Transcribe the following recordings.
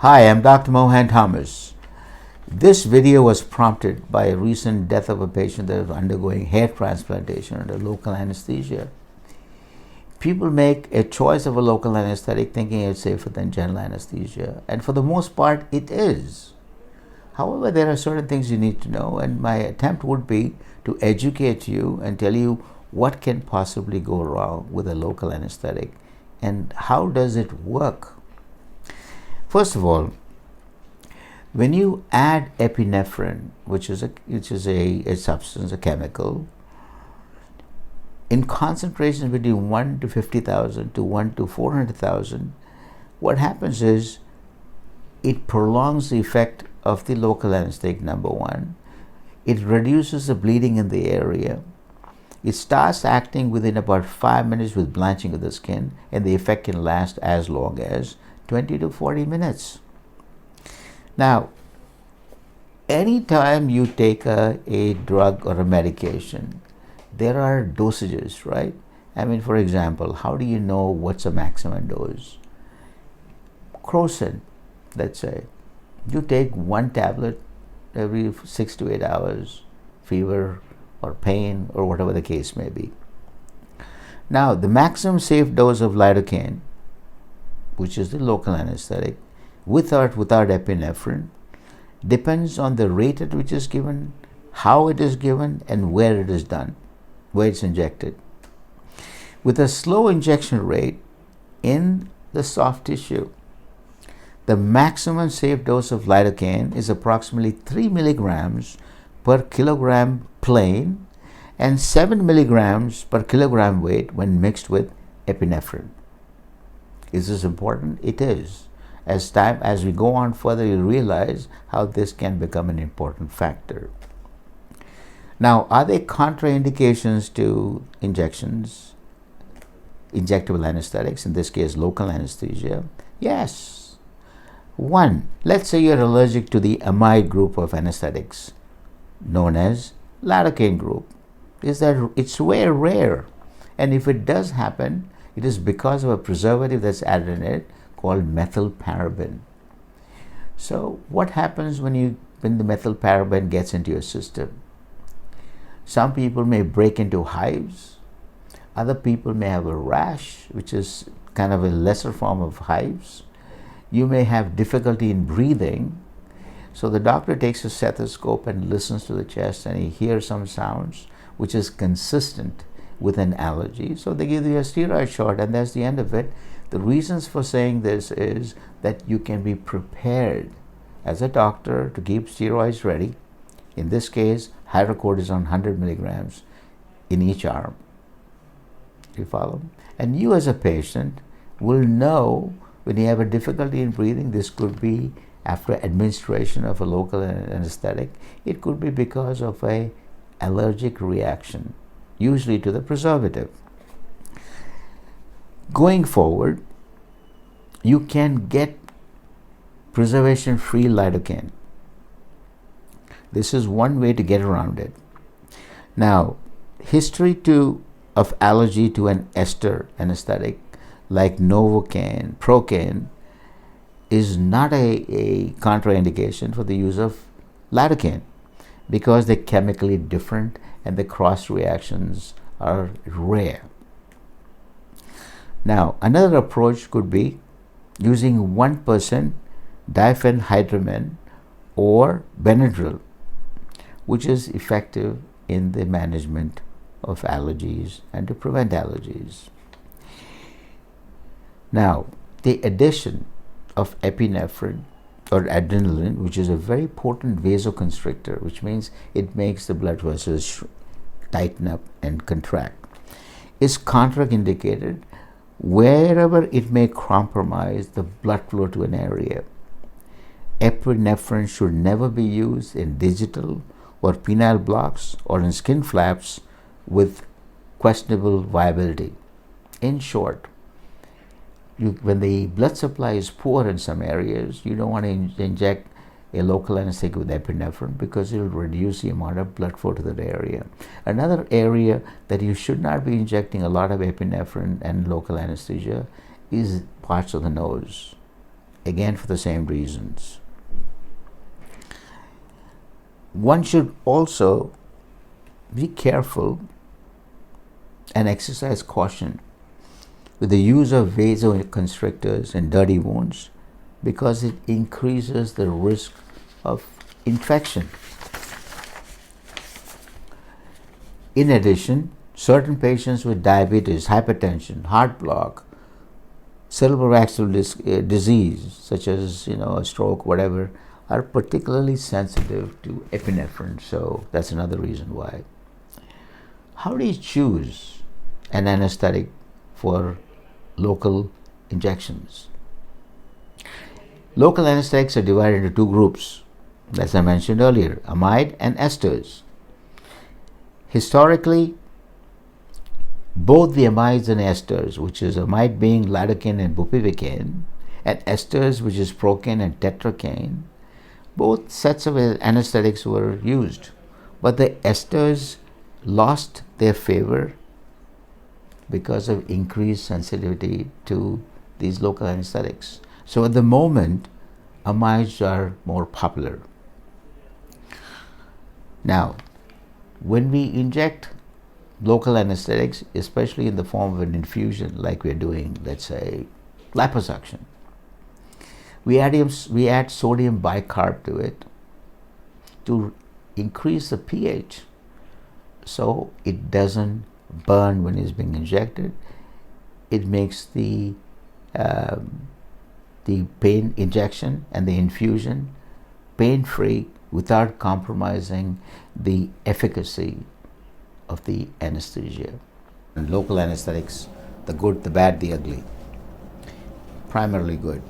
Hi, I'm Dr. Mohan Thomas. This video was prompted by a recent death of a patient that was undergoing hair transplantation under local anesthesia. People make a choice of a local anesthetic thinking it's safer than general anesthesia, and for the most part, it is. However, there are certain things you need to know, and my attempt would be to educate you and tell you what can possibly go wrong with a local anesthetic and how does it work. First of all, when you add epinephrine, which is a substance, a chemical, in concentration between 1 to 50,000 to 1 to 400,000, what happens is it prolongs the effect of the local anesthetic, number one. It reduces the bleeding in the area. It starts acting within about 5 minutes with blanching of the skin, and the effect can last as long as 20 to 40 minutes. Now, anytime you take a drug or a medication, there are dosages, right? I mean, for example, how do you know what's a maximum dose? Crocin, let's say. You take one tablet every 6 to 8 hours, fever or pain or whatever the case may be. Now, the maximum safe dose of lidocaine, which is the local anesthetic, with or without epinephrine, depends on the rate at which it is given, how it is given, and where it is done, where it's injected. With a slow injection rate in the soft tissue, the maximum safe dose of lidocaine is approximately 3 milligrams per kilogram plain and 7 milligrams per kilogram weight when mixed with epinephrine. Is this important? It is. As we go on further, you realize how this can become an important factor. Now, are there contraindications to injections, injectable anesthetics, in this case local anesthesia? Yes. One, let's say you're allergic to the amide group of anesthetics, known as lidocaine group. It's very rare, and if it does happen, it is because of a preservative that's added in it called methylparaben. So what happens when the methylparaben gets into your system? Some people may break into hives. Other people may have a rash, which is kind of a lesser form of hives. You may have difficulty in breathing. So the doctor takes a stethoscope and listens to the chest, and he hears some sounds which is consistent with an allergy. So they give you a steroid shot, and that's the end of it. The reasons for saying this is that you can be prepared as a doctor to keep steroids ready. In this case, hydrocortisone 100 milligrams in each arm. You follow? And you as a patient will know when you have a difficulty in breathing. This could be after administration of a local anesthetic. It could be because of an allergic reaction, usually to the preservative. Going forward, you can get preservation-free lidocaine. This is one way to get around it. Now, history of allergy to an ester anesthetic like Novocaine, Procaine, is not a contraindication for the use of lidocaine because they're chemically different and the cross reactions are rare. Now, another approach could be using 1% diphenhydramine or Benadryl, which is effective in the management of allergies and to prevent allergies. Now, the addition of epinephrine or adrenaline, which is a very potent vasoconstrictor, which means it makes the blood vessels tighten up and contract, is contraindicated wherever it may compromise the blood flow to an area. Epinephrine should never be used in digital or penile blocks or in skin flaps with questionable viability. In short, when the blood supply is poor in some areas, you don't want to inject a local anesthetic with epinephrine because it will reduce the amount of blood flow to that area. Another area that you should not be injecting a lot of epinephrine and local anesthesia is parts of the nose. again for the same reasons. One should also be careful and exercise caution with the use of vasoconstrictors in dirty wounds because it increases the risk of infection. In addition, certain patients with diabetes, hypertension, heart block, cerebrovascular disease, such as a stroke, whatever, are particularly sensitive to epinephrine. So that's another reason why. How do you choose an anesthetic for local injections? Local anesthetics are divided into two groups, as I mentioned earlier, amide and esters. Historically, both the amides and esters, which is amide being lidocaine and bupivacaine, and esters, which is procaine and tetracaine, both sets of anesthetics were used. But the esters lost their favor because of increased sensitivity to these local anesthetics. So at the moment, amides are more popular. Now, when we inject local anesthetics, especially in the form of an infusion like we're doing, let's say, liposuction, we add sodium bicarb to it to increase the pH so it doesn't burn when it's being injected. It makes the pain injection and the infusion pain-free without compromising the efficacy of the anesthesia. And local anesthetics, the good, the bad, the ugly. Primarily good.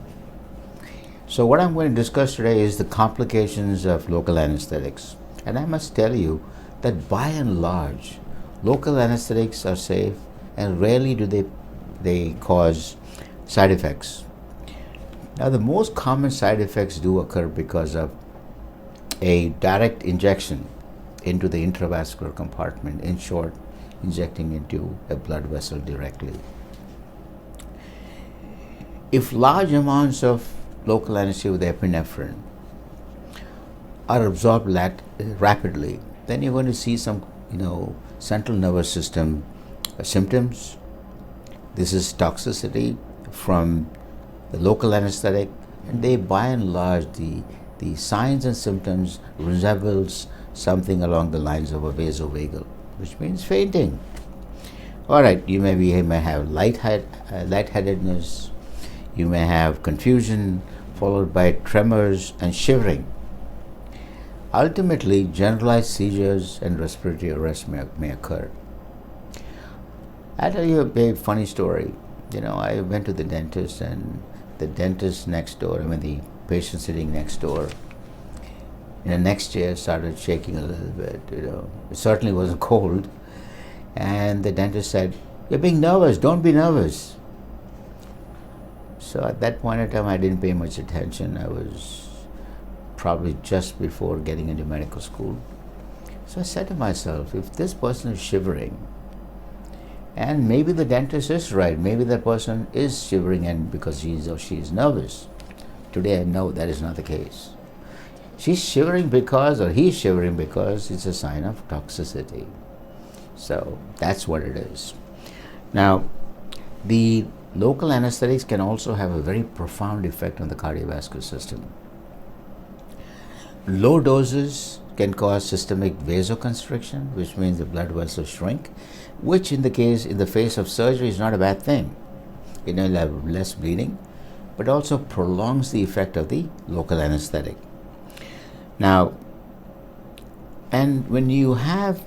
So what I'm going to discuss today is the complications of local anesthetics. And I must tell you that by and large, local anesthetics are safe and rarely do they cause side effects. Now, the most common side effects do occur because of a direct injection into the intravascular compartment, in short, injecting into a blood vessel directly. If large amounts of local anesthesia with epinephrine are absorbed rapidly, then you're going to see some, central nervous system symptoms. This is toxicity from the local anesthetic, and they, by and large, the signs and symptoms resembles something along the lines of a vasovagal, which means fainting. All right, you may have lightheadedness, you may have confusion followed by tremors and shivering. Ultimately, generalized seizures and respiratory arrest may occur. I'll tell you a funny story. I went to the dentist, and the dentist next door, the patient sitting next door, in the next chair started shaking a little bit. It certainly wasn't cold. And the dentist said, "You're being nervous, don't be nervous." So at that point in time, I didn't pay much attention. I was probably just before getting into medical school. So I said to myself, if this person is shivering, and maybe the dentist is right, maybe that person is shivering and because he or she is nervous. Today I know that is not the case. She's shivering because, or he's shivering because it's a sign of toxicity. So that's what it is. Now, the local anesthetics can also have a very profound effect on the cardiovascular system. Low doses can cause systemic vasoconstriction, which means the blood vessels shrink, which in the face of surgery is not a bad thing. You'll have less bleeding, but also prolongs the effect of the local anesthetic. Now, and when you have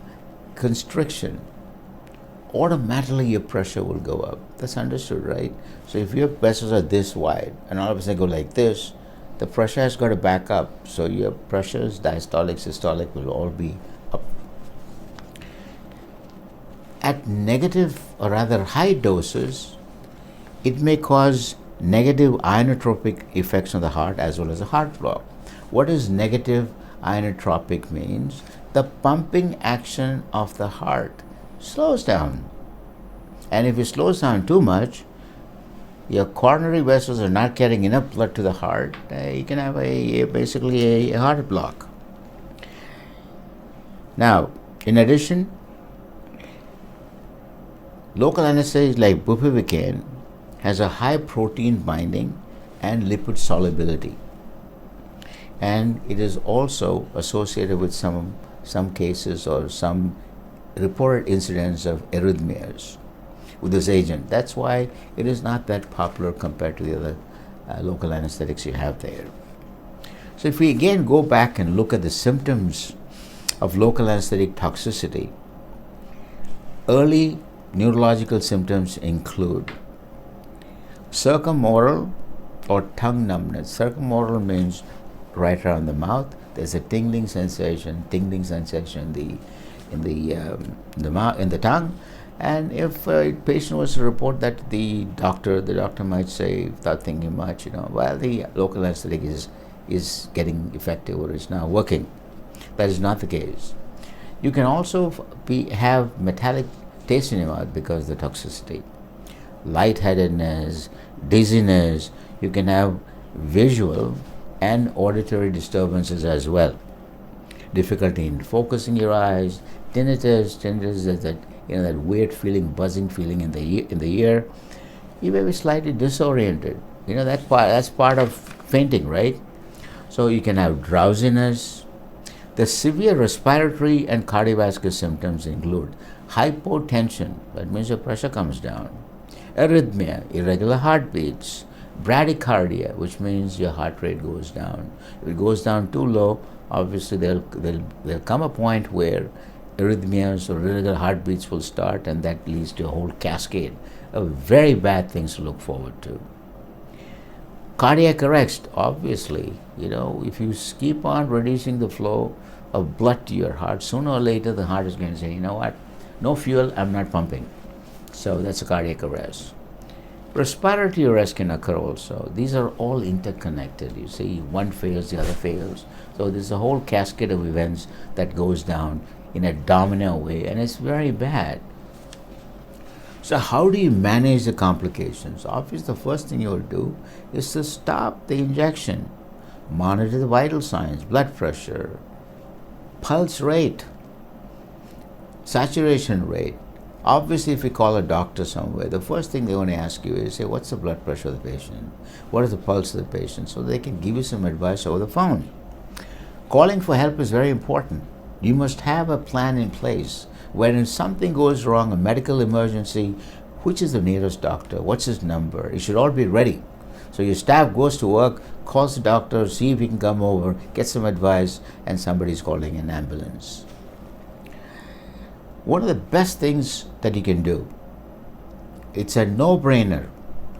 constriction, automatically your pressure will go up. That's understood, right? So if your vessels are this wide and all of a sudden go like this, the pressure has got to back up. So your pressures, diastolic, systolic, will all be up. At negative, or rather high doses, it may cause negative inotropic effects on the heart as well as a heart block. What does negative inotropic means? The pumping action of the heart slows down. And if it slows down too much, your coronary vessels are not getting enough blood to the heart, you can have basically a heart block. Now, in addition, local anesthetic like bupivacaine has a high protein binding and lipid solubility, and it is also associated with some cases or some reported incidents of arrhythmias with this agent. That's why it is not that popular compared to the other local anesthetics you have there. So if we again go back and look at the symptoms of local anesthetic toxicity, early neurological symptoms include circumoral or tongue numbness. Circumoral means right around the mouth. There's a tingling sensation in the tongue. And if a patient was to report that, the doctor might say, without thinking much, well, the local anesthetic is getting effective or is now working. That is not the case. You can also have metallic taste in your mouth because of the toxicity. Lightheadedness, dizziness. You can have visual and auditory disturbances as well. Difficulty in focusing your eyes. Tinnitus is that that weird feeling, buzzing feeling in the ear. You may be slightly disoriented. That's part of fainting, right? So you can have drowsiness. The severe respiratory and cardiovascular symptoms include hypotension, that means your pressure comes down, arrhythmia, irregular heartbeats, bradycardia, which means your heart rate goes down. If it goes down too low, obviously there'll come a point where arrhythmias or irregular heartbeats will start, and that leads to a whole cascade of very bad things to look forward to. Cardiac arrest, obviously, if you keep on reducing the flow of blood to your heart, sooner or later the heart is going to say, you know what, no fuel, I'm not pumping. So that's a cardiac arrest. Respiratory arrest can occur also. These are all interconnected. You see, one fails, the other fails. So there's a whole cascade of events that goes down in a domino way, and it's very bad. So how do you manage the complications? Obviously, the first thing you will do is to stop the injection. Monitor the vital signs, blood pressure, pulse rate, saturation rate. Obviously, if you call a doctor somewhere, the first thing they want to ask you is, say, what's the blood pressure of the patient? What is the pulse of the patient? So they can give you some advice over the phone. Calling for help is very important. You must have a plan in place when something goes wrong, a medical emergency, which is the nearest doctor? What's his number? It should all be ready. So your staff goes to work, calls the doctor, see if he can come over, get some advice, and somebody's calling an ambulance. One of the best things that you can do, it's a no-brainer,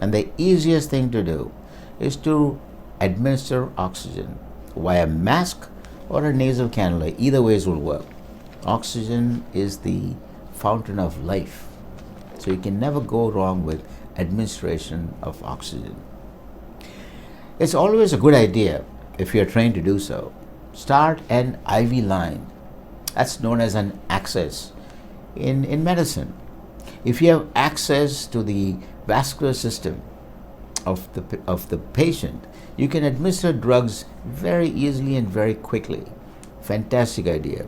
and the easiest thing to do is to administer oxygen via mask or a nasal cannula. Either ways will work. Oxygen is the fountain of life, so you can never go wrong with administration of oxygen. It's always a good idea, if you're trained to do so, start an IV line. That's known as an access in medicine. If you have access to the vascular system of the patient, you can administer drugs very easily and very quickly. Fantastic idea.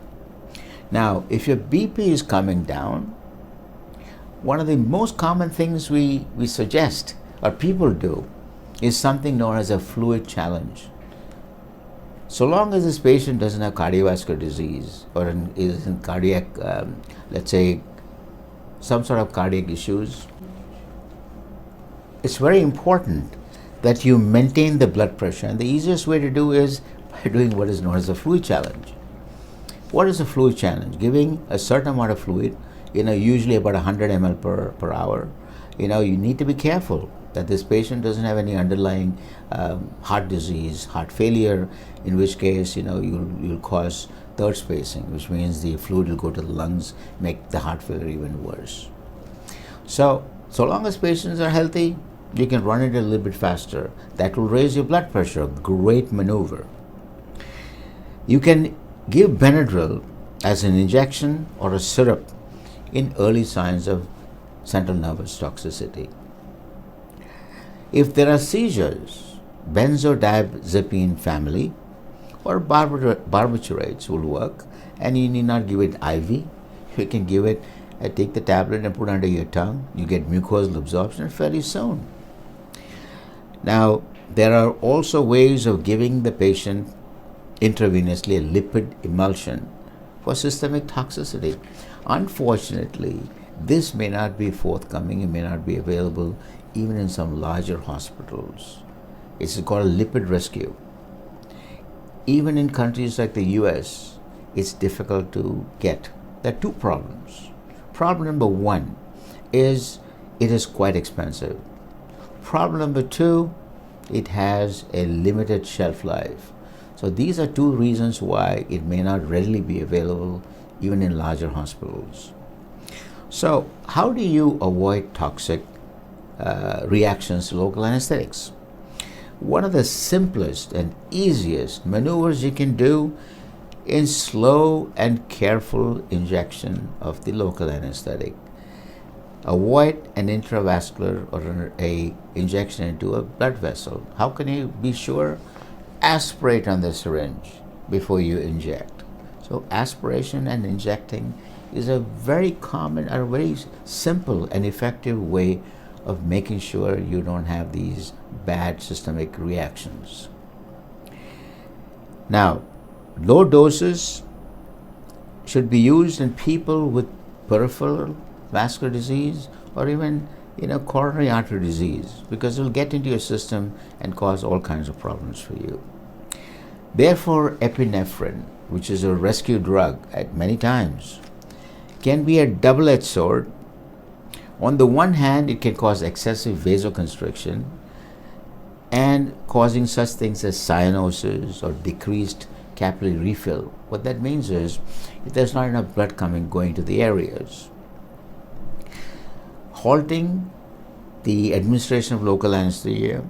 Now, if your BP is coming down, one of the most common things we suggest or people do is something known as a fluid challenge. So long as this patient doesn't have cardiovascular disease or is in cardiac, let's say, some sort of cardiac issues, it's very important that you maintain the blood pressure. And the easiest way to do is by doing what is known as a fluid challenge. What is a fluid challenge? Giving a certain amount of fluid, usually about 100 ml per hour. You need to be careful that this patient doesn't have any underlying heart disease, heart failure, in which case, you'll cause third spacing, which means the fluid will go to the lungs, make the heart failure even worse. So long as patients are healthy, you can run it a little bit faster. That will raise your blood pressure, a great maneuver. You can give Benadryl as an injection or a syrup in early signs of central nervous toxicity. If there are seizures, benzodiazepine family or barbiturates will work, and you need not give it IV. You can give it, take the tablet and put it under your tongue. You get mucosal absorption fairly soon. Now, there are also ways of giving the patient intravenously a lipid emulsion for systemic toxicity. Unfortunately, this may not be forthcoming, it may not be available even in some larger hospitals. It's called lipid rescue. Even in countries like the US, it's difficult to get. There are two problems. Problem number one is it is quite expensive. Problem number two, it has a limited shelf life. So these are two reasons why it may not readily be available even in larger hospitals. So how do you avoid toxic reactions to local anesthetics? One of the simplest and easiest maneuvers you can do is slow and careful injection of the local anesthetic. Avoid an intravascular or a injection into a blood vessel. How can you be sure? Aspirate on the syringe before you inject. So aspiration and injecting is a very common, a very simple and effective way of making sure you don't have these bad systemic reactions. Now, low doses should be used in people with peripheral vascular disease or even coronary artery disease, because it will get into your system and cause all kinds of problems for you. Therefore, epinephrine, which is a rescue drug at many times, can be a double-edged sword. On the one hand, it can cause excessive vasoconstriction and causing such things as cyanosis or decreased capillary refill. What that means is if there's not enough blood going to the areas. Halting the administration of local anesthesia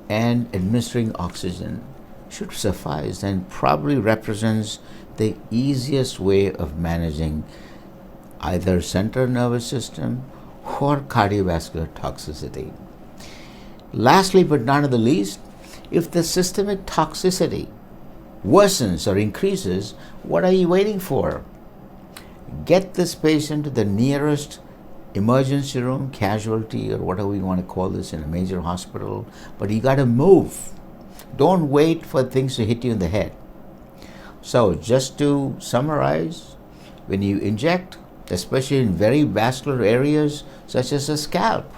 and administering oxygen should suffice and probably represents the easiest way of managing either central nervous system or cardiovascular toxicity. Lastly, but not the least, if the systemic toxicity worsens or increases, what are you waiting for? Get this patient to the nearest emergency room, casualty, or whatever we want to call this in a major hospital, but you got to move. Don't wait for things to hit you in the head. So just to summarize, when you inject, especially in very vascular areas such as the scalp,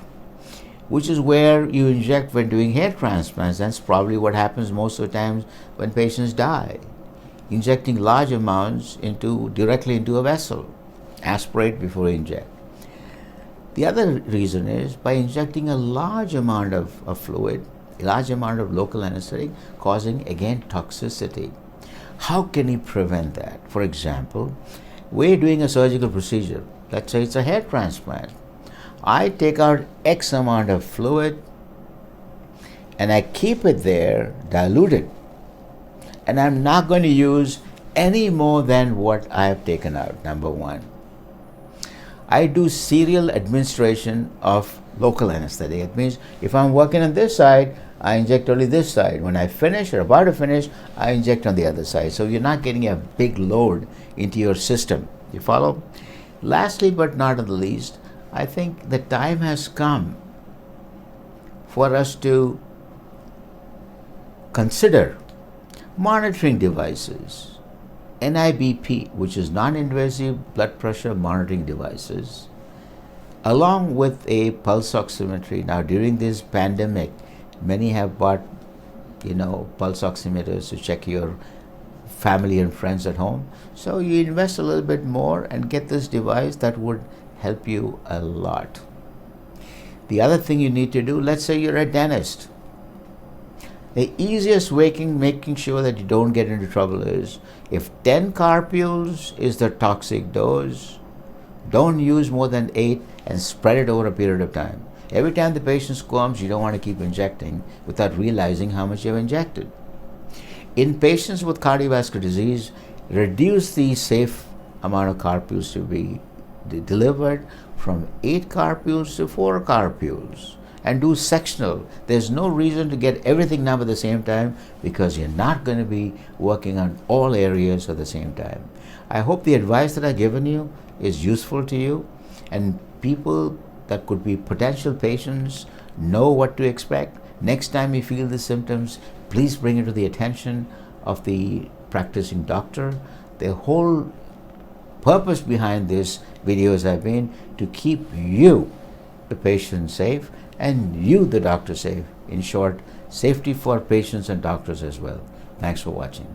which is where you inject when doing hair transplants, that's probably what happens most of the times when patients die. Injecting large amounts directly into a vessel. Aspirate before you inject. The other reason is by injecting a large amount of fluid, a large amount of local anesthetic, causing again toxicity. How can you prevent that? For example, we're doing a surgical procedure. Let's say it's a hair transplant. I take out X amount of fluid and I keep it there diluted. And I'm not going to use any more than what I have taken out, number one. I do serial administration of local anesthetic. It means if I'm working on this side, I inject only this side. When I finish or about to finish, I inject on the other side. So you're not getting a big load into your system. You follow? Lastly, but not the least, I think the time has come for us to consider monitoring devices. NIBP, which is non-invasive blood pressure monitoring devices, along with a pulse oximetry. Now, during this pandemic, many have bought, pulse oximeters to check your family and friends at home. So you invest a little bit more and get this device that would help you a lot. The other thing you need to do, let's say you're a dentist. The easiest way making sure that you don't get into trouble is if 10 carpules is the toxic dose, don't use more than 8 and spread it over a period of time. Every time the patient squirms, you don't want to keep injecting without realizing how much you've injected. In patients with cardiovascular disease, reduce the safe amount of carpules to be delivered from 8 carpules to 4 carpules. and do sectional. There's no reason to get everything done at the same time, because you're not going to be working on all areas at the same time. I hope the advice that I've given you is useful to you, and people that could be potential patients know what to expect. Next time you feel the symptoms, please bring it to the attention of the practicing doctor. The whole purpose behind this videos have been to keep you, the patient, safe, and you, the doctor, safe. In short, safety for patients and doctors as well. Thanks for watching.